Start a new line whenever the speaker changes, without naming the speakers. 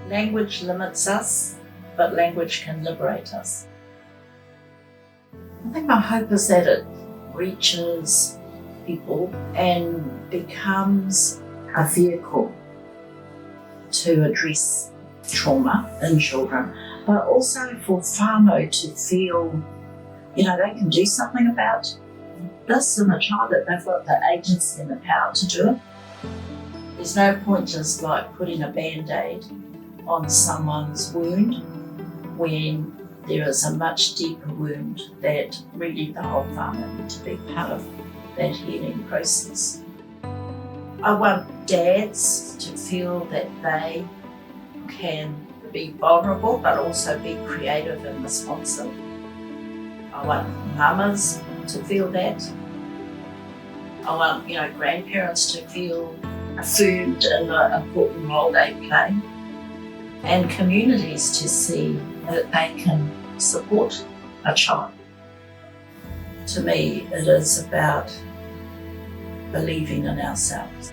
Language limits us, but language can liberate us. I think my hope is that it reaches people and becomes a vehicle to address trauma in children, but also for whānau to feel, they can do something about this in a child, that they've got the agency and the power to do it. There's no point just like putting a band-aid on someone's wound when there is a much deeper wound that really the whole whānau need to be part of that healing process. I want dads to feel that they can be vulnerable but also be creative and responsive. I want mamas to feel that. I want, grandparents to feel affirmed in the important role they play, and communities to see that they can support a child. To me, it is about believing in ourselves.